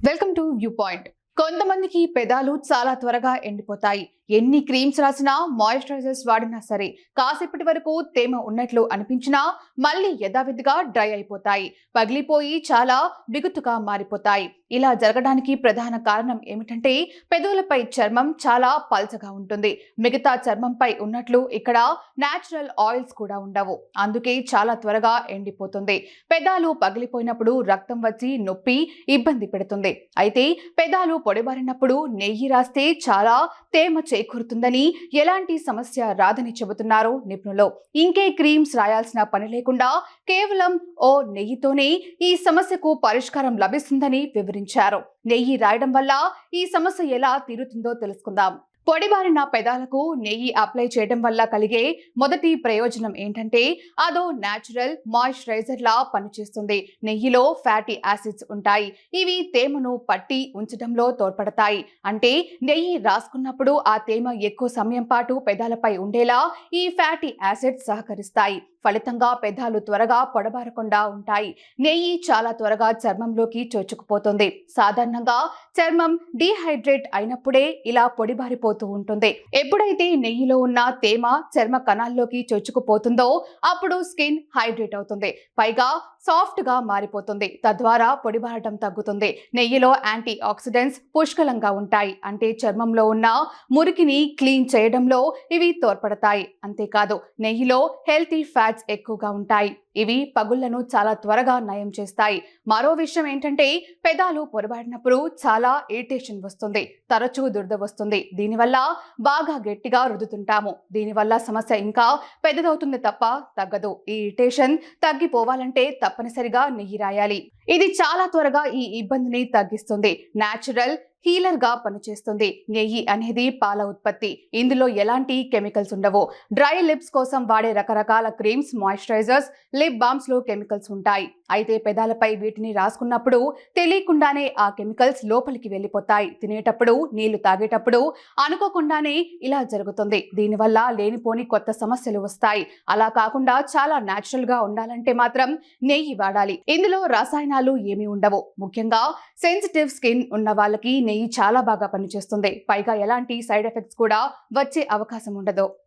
Welcome to view point. కొంతమందికి పెదాలు చాలా త్వరగా ఎండిపోతాయి. ఎన్ని క్రీమ్స్ రాసినా, మాయిశ్చరైజర్స్ వాడినా సరే కాసేపటి వరకు తేమ ఉన్నట్లు అనిపించినా మళ్ళీ యథావిధిగా డ్రై అయిపోతాయి. పగిలిపోయి చాలా బిగుతుగా మారిపోతాయి. ఇలా జరగడానికి ప్రధాన కారణం ఏమిటంటే పెదవులపై చర్మం చాలా పల్చగా ఉంటుంది. మిగతా చర్మంపై ఉన్నట్లు ఇక్కడ నేచురల్ ఆయిల్స్ కూడా ఉండవు. అందుకే చాలా త్వరగా ఎండిపోతుంది. పెదాలు పగిలిపోయినప్పుడు రక్తం వచ్చి నొప్పి, ఇబ్బంది పెడుతుంది. అయితే పెదాలు పొడిబారినప్పుడు నెయ్యి రాస్తే చాలా తేమ చేకూరుతుందని, ఎలాంటి సమస్య రాదని చెబుతున్నారు నిపుణులు. ఇంకే క్రీమ్స్ రాయాల్సిన పని లేకుండా కేవలం ఓ నెయ్యితోనే ఈ సమస్యకు పరిష్కారం లభిస్తుందని వివరించారు. నెయ్యి రాయడం వల్ల ఈ సమస్య ఎలా తీరుతుందో తెలుసుకుందాం. పొడిబారిన పెదాలకు నెయ్యి అప్లై చేయడం వల్ల కలిగే మొదటి ప్రయోజనం ఏంటంటే అదో న్యాచురల్ మాయిశ్చరైజర్ లా పనిచేస్తుంది. నెయ్యిలో ఫ్యాటీ యాసిడ్స్ ఉంటాయి. ఇవి తేమను పట్టి ఉంచడంలో తోడ్పడతాయి. అంటే నెయ్యి రాసుకున్నప్పుడు ఆ తేమ ఎక్కువ సమయం పాటు పెదాలపై ఉండేలా ఈ ఫ్యాటీ యాసిడ్స్ సహకరిస్తాయి. ఫలితంగా పెదాలు త్వరగా పొడబారకుండా ఉంటాయి. నెయ్యి చాలా త్వరగా చర్మంలోకి చొచ్చుకుపోతుంది. సాధారణంగా చర్మం డీహైడ్రేట్ అయినప్పుడే ఇలా పొడిబారిపోతుంది ఉంటుంది. ఎప్పుడైతే నెయ్యిలో ఉన్న తేమ చర్మ కణాల్లోకి చొచ్చుకుపోతుందో అప్పుడు స్కిన్ హైడ్రేట్ అవుతుంది. పైగా సాఫ్ట్ గా మారిపోతుంది. తద్వారా పొడిబారటం తగ్గుతుంది. నెయ్యిలో యాంటీ ఆక్సిడెంట్స్ పుష్కలంగా ఉంటాయి. అంటే చర్మంలో ఉన్న మురికిని క్లీన్ చేయడంలో ఇవి తోడ్పడతాయి. అంతేకాదు నెయ్యిలో హెల్తీ ఫ్యాట్స్ ఎక్కువగా ఉంటాయి. ఇవి పగుళ్లను చాలా త్వరగా నయం చేస్తాయి. మరో విషయం ఏంటంటే పెదాలు పొరబాడినప్పుడు చాలా ఇరిటేషన్ వస్తుంది. తరచూ దురద వస్తుంది. దీనివల్ల బాగా గట్టిగా రుద్దుతుంటాము. దీనివల్ల సమస్య ఇంకా పెద్దదవుతుంది తప్ప తగ్గదు. ఈ ఇరిటేషన్ తగ్గిపోవాలంటే తప్పనిసరిగా నెయ్యి రాయాలి. ఇది చాలా త్వరగా ఈ ఇబ్బందిని తగ్గిస్తుంది. న్యాచురల్ హీలర్ గా పనిచేస్తుంది. నెయ్యి అనేది పాల ఉత్పత్తి. ఇందులో ఎలాంటి కెమికల్స్ ఉండవు. డ్రై లిప్స్ కోసం వాడే రకరకాల క్రీమ్స్, మాయిశ్చరైజర్స్, లిప్ బామ్స్ లో కెమికల్స్ ఉంటాయి. అయితే పెదాలపై వీటిని రాసుకున్నప్పుడు తెలియకుండానే ఆ కెమికల్స్ లోపలికి వెళ్ళిపోతాయి. తినేటప్పుడు, నీళ్లు తాగేటప్పుడు అనుకోకుండానే ఇలా జరుగుతుంది. దీనివల్ల లేనిపోని కొత్త సమస్యలు వస్తాయి. అలా కాకుండా చాలా న్యాచురల్ గా ఉండాలంటే మాత్రం నెయ్యి వాడాలి. ఇందులో రసాయనాలు ఏమీ ఉండవు. ముఖ్యంగా సెన్సిటివ్ స్కిన్ ఉన్న వాళ్ళకి నెయ్యి చాలా బాగా పనిచేస్తుంది. పైగా ఎలాంటి సైడ్ ఎఫెక్ట్స్ కూడా వచ్చే అవకాశం ఉండదు.